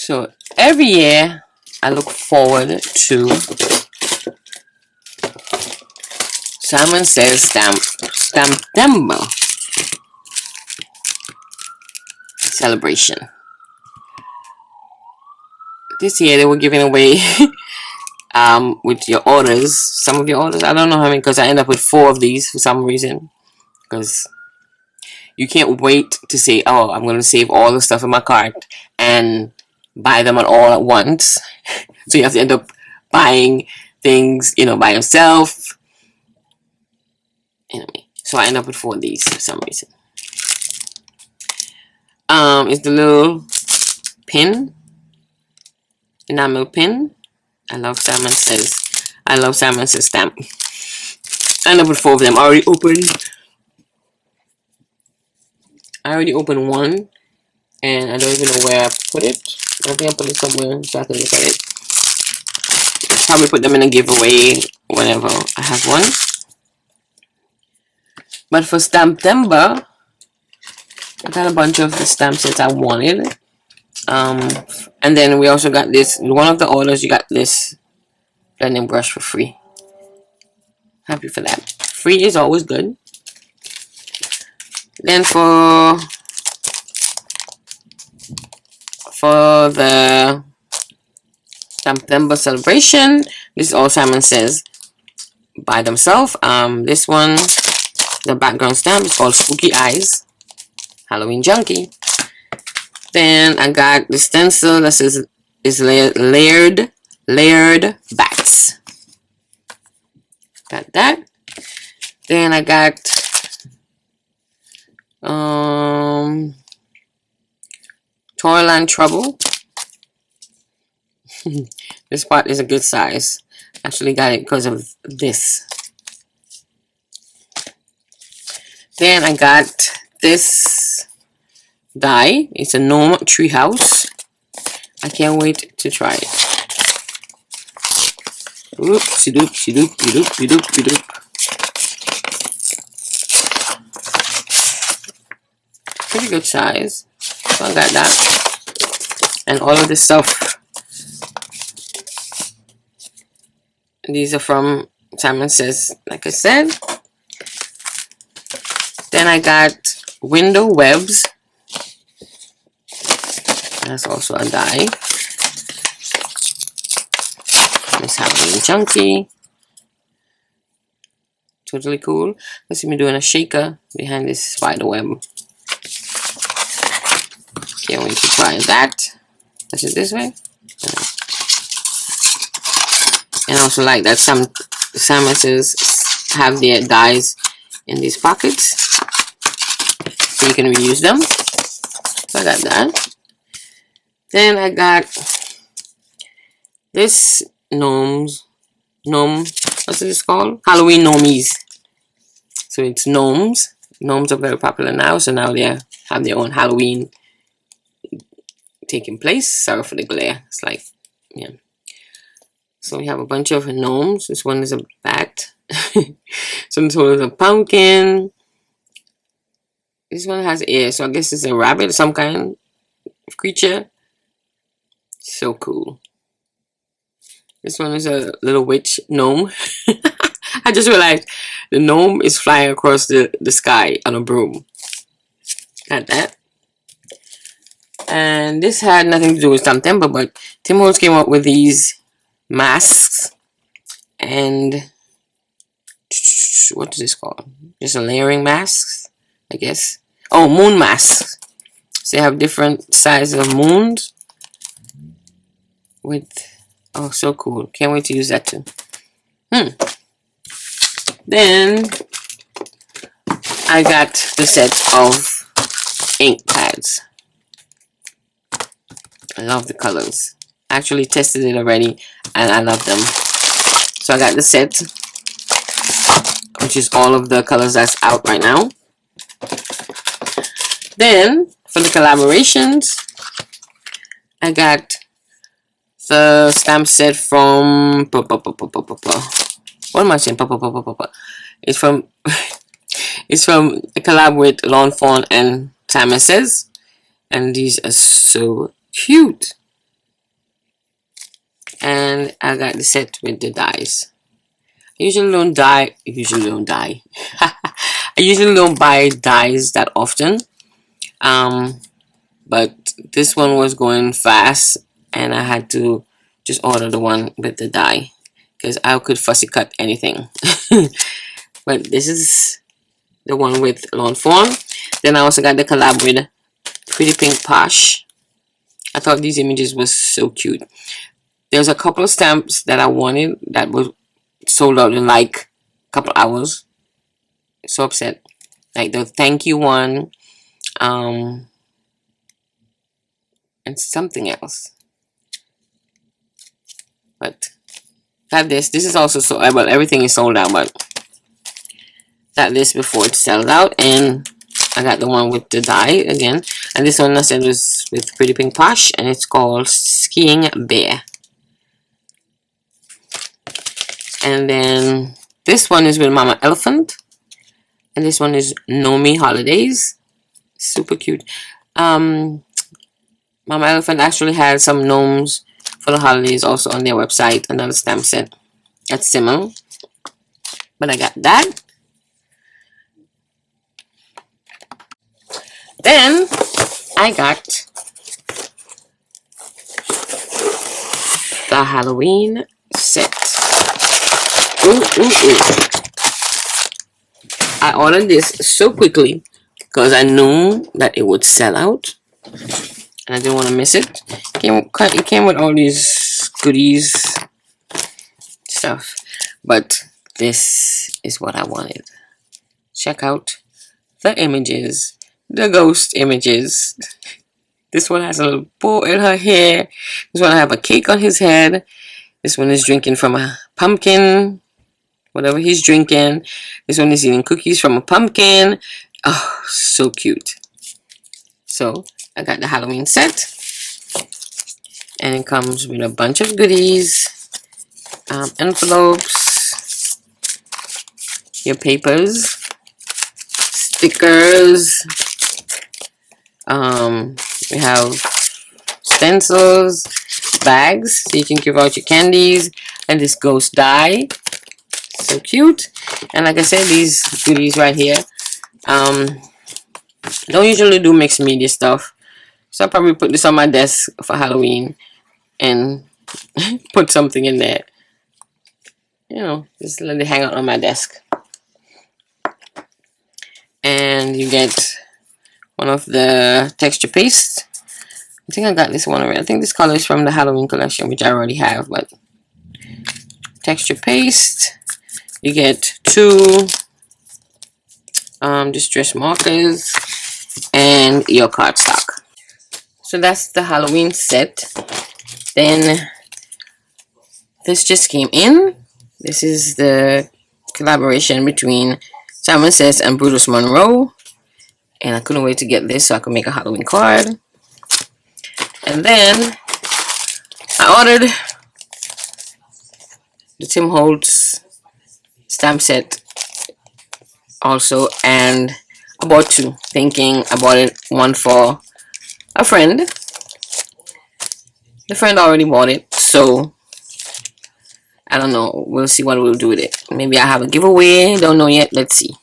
So every year I look forward to Simon Says Stamptember celebration. This year they were giving away with your orders, some of your orders. I don't know how many, because I end up with 4 of these for some reason, because you can't wait to say, oh, I'm going to save all the stuff in my cart and buy them all at once. So you have to end up buying things, you know, by yourself. Anyway, so I end up with 4 of these for some reason. It's the little pin, enamel pin. I love Simon Says stamp. I end up with 4 of them. I already opened one, and I don't even know where I put it. I think I put it somewhere so I can look at it. I'll probably put them in a giveaway whenever I have one. But for Stamptember, I got a bunch of the stamp sets I wanted. And then we also got this. One of the orders, you got this blending brush for free. Happy for that. Free is always good. Then for the Stamptember celebration, this is all Simon Says by themselves. This one, the background stamp is called Spooky Eyes, Halloween Junkie. Then I got the stencil that says is layered bats. Got that. Then I got Toyland Trouble. This part is a good size. Actually got it because of this. Then I got this die. It's a gnome treehouse. I can't wait to try it. Oopsie doopsie doopsie doopsie doopsie doop. Pretty good size. So I got that. And all of this stuff. These are from Simon Says, like I said. Then I got window webs. That's also a die. This Halloween Junkie. Totally cool. Let's see me doing a shaker behind this spider web. Can't wait to try that. That's it this way. And I also like that some Simon Says have their dies in these pockets, so you can reuse them. So I got that. Then I got this gnome, what's this called? Halloween gnomies. So it's gnomes. Gnomes are very popular now, so now they have their own Halloween taking place. Sorry for the glare. It's like, yeah. So we have a bunch of gnomes. This one is a bat. So this one is a pumpkin. This one has ears, so I guess it's a rabbit, some kind of creature. So cool. This one is a little witch gnome. I just realized the gnome is flying across the sky on a broom. Got that. And this had nothing to do with Stamptember, but Tim Holtz came up with these masks. And what is this called? Just a layering masks, I guess. Oh, moon masks. So they have different sizes of moons. With, oh, so cool. Can't wait to use that too. Then I got the set of ink pads. I love the colors. I actually tested it already and I love them. So I got the set, which is all of the colors that's out right now. Then for the collaborations, I got the stamp set from what am I saying? It's from a collab with Lawn Fawn and Simon Says, and these are so cute. and I got the set with the dies. I usually don't die. I usually don't buy dies that often. But this one was going fast, and I had to just order the one with the die because I could fussy cut anything. But this is the one with long form. Then I also got the collab with Pretty Pink Posh. I thought these images was so cute. There's a couple of stamps that I wanted that was sold out in like a couple hours. So upset. Like the thank you one, and something else. But got this. This is also so well. Everything is sold out, but got this before it sells out, and I got the one with the die again. And this one I said was with Pretty Pink Posh, and it's called Skiing Bear. And then this one is with Mama Elephant, and this one is Nomi Holidays. Super cute. Mama Elephant actually had some gnomes for the holidays also on their website. Another stamp set that's similar, but I got that. Then I got the Halloween set. I ordered this so quickly because I knew that it would sell out, and I didn't want to miss it. It came with all these goodies stuff, but this is what I wanted. Check out the images, the ghost images. This one has a little bow in her hair. This one has a cake on his head. This one is drinking from a pumpkin, whatever he's drinking. This one is eating cookies from a pumpkin. Oh, so cute. So I got the Halloween set, and it comes with a bunch of goodies, envelopes, your papers, stickers. We have stencils, bags so you can give out your candies, and this ghost die. So cute. And like I said, these goodies right here. Don't usually do mixed media stuff, so I'll probably put this on my desk for Halloween and put something in there. You know, just let it hang out on my desk. And you get one of the texture paste. I think I got this one already. I think this color is from the Halloween collection, which I already have, but texture paste. You get 2 distress markers and your cardstock. So that's the Halloween set. Then this just came in. This is the collaboration between Simon Says and Brutus Monroe, and I couldn't wait to get this so I could make a Halloween card. And then I ordered the Tim Holtz stamp set also, and I bought 2, thinking I bought it one for a friend. The friend already bought it, so I don't know. We'll see what we'll do with it. Maybe I have a giveaway. Don't know yet. Let's see.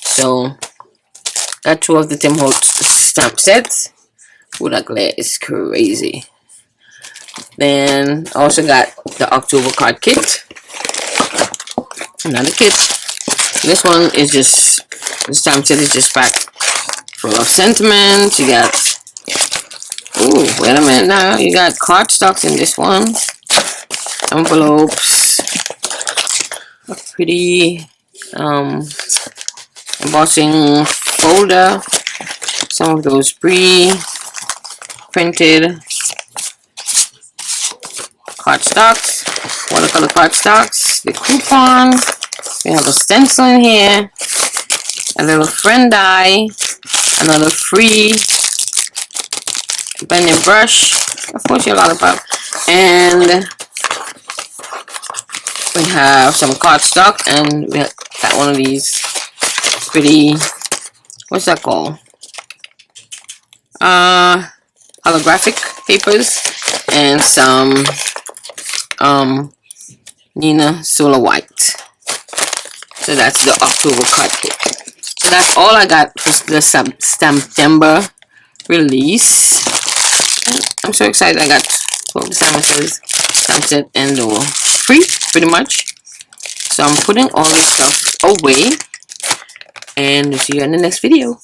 So got 2 of the Tim Holtz stamp sets. Ooh, that glare is crazy. Then also got the October card kit. Another kit. This one is just, the stamp set is just packed full of sentiment. You got, ooh, wait a minute now. You got cardstocks in this one. Envelopes. A pretty embossing folder. Some of those pre-printed cardstocks. Watercolor cardstocks. The coupon. We have a stencil in here, a little friend die, another free blending brush, of course your lollipop, and we have some cardstock, and we got one of these pretty, what's that called? Holographic papers, and some Nina Solar White. So that's the October cut kit. So that's all I got for the Stamptember release. I'm so excited. I got 12 stamp set and free, pretty much. So I'm putting all this stuff away, and see you in the next video.